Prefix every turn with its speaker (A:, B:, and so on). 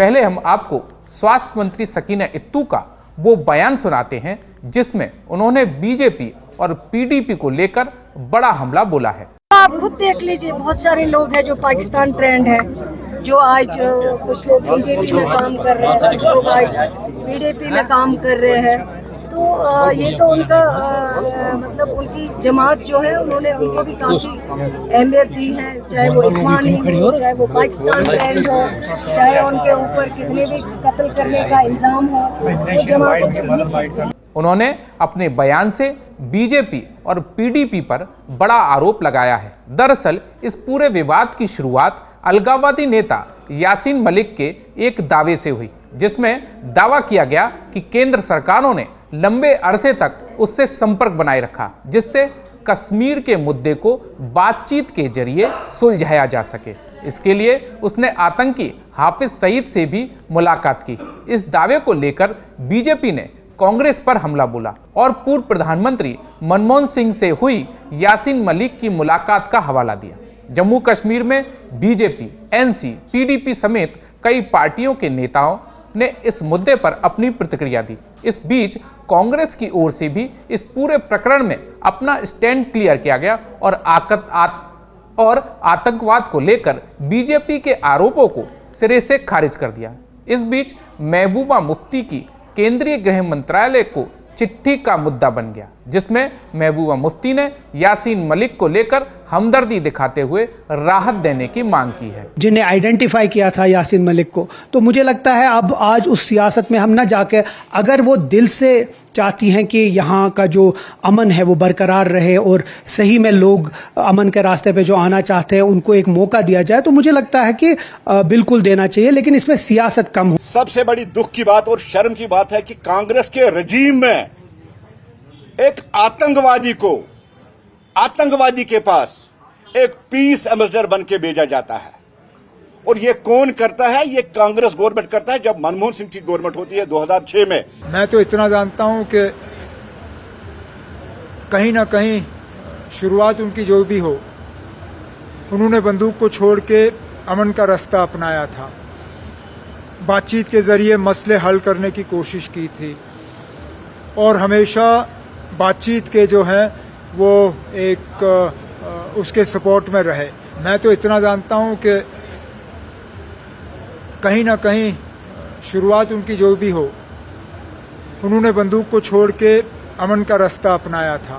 A: पहले हम आपको स्वास्थ्य मंत्री सकीना इत्तू का वो बयान सुनाते हैं जिसमें उन्होंने बीजेपी और पीडीपी को लेकर बड़ा हमला बोला है।
B: आप खुद देख लीजिए, बहुत सारे लोग हैं जो पाकिस्तान ट्रेंड है, जो आज कुछ लोग बीजेपी में काम कर रहे हैं, कुछ लोग आज पीडीपी में काम कर रहे हैं। तो ये तो उनका मतलब उनकी जमात जो है उन्होंने उनको भी काफ़ी अहमियत दी है, चाहे वो इखवानी हो, चाहे वो पाकिस्तान ट्रेंड हो, चाहे उनके ऊपर कितने भी कत्ल करने का इल्ज़ाम हो, तो जमात।
A: उन्होंने अपने बयान से बीजेपी और पीडीपी पर बड़ा आरोप लगाया है। दरअसल इस पूरे विवाद की शुरुआत अलगाववादी नेता यासीन मलिक के एक दावे से हुई, जिसमें दावा किया गया कि केंद्र सरकारों ने लंबे अरसे तक उससे संपर्क बनाए रखा, जिससे कश्मीर के मुद्दे को बातचीत के जरिए सुलझाया जा सके। इसके लिए उसने आतंकी हाफिज सईद से भी मुलाकात की। इस दावे को लेकर बीजेपी ने कांग्रेस पर हमला बोला और पूर्व प्रधानमंत्री मनमोहन सिंह से हुई यासीन मलिक की मुलाकात का हवाला दिया। जम्मू कश्मीर में बीजेपी, एनसी, पीडीपी समेत कई पार्टियों के नेताओं ने इस मुद्दे पर अपनी प्रतिक्रिया दी। इस बीच कांग्रेस की ओर से भी इस पूरे प्रकरण में अपना स्टैंड क्लियर किया गया और आतंकवाद को लेकर बीजेपी के आरोपों को सिरे से खारिज कर दिया। इस बीच महबूबा मुफ्ती की केंद्रीय गृह मंत्रालय को चिट्ठी का मुद्दा बन गया, जिसमें महबूबा मुफ्ती ने यासीन मलिक को लेकर हमदर्दी दिखाते हुए राहत देने की मांग की है।
C: जिन्हें आइडेंटिफाई किया था यासीन मलिक को, तो मुझे लगता है अब आज उस सियासत में हम ना जाके, अगर वो दिल से चाहती हैं कि यहाँ का जो अमन है वो बरकरार रहे और सही में लोग अमन के रास्ते पे जो आना चाहते हैं उनको एक मौका दिया जाए, तो मुझे लगता है कि बिल्कुल देना चाहिए, लेकिन इसमें सियासत कम हो।
D: सबसे बड़ी दुख की बात और शर्म की बात है कि कांग्रेस के रजीम में एक आतंकवादी के पास एक पीस एम्बेसडर बन के भेजा जाता है। और ये कौन करता है? ये कांग्रेस गवर्नमेंट करता है। जब मनमोहन सिंह की गवर्नमेंट होती है 2006 में।
E: मैं तो इतना जानता हूं कि कहीं ना कहीं शुरुआत उनकी जो भी हो, उन्होंने बंदूक को छोड़ के अमन का रास्ता अपनाया था, बातचीत के जरिए मसले हल करने की कोशिश की थी और हमेशा बातचीत के जो है वो एक उसके सपोर्ट में रहे। मैं तो इतना जानता हूं कि कहीं ना कहीं शुरुआत उनकी जो भी हो, उन्होंने बंदूक को छोड़ के अमन का रास्ता अपनाया था।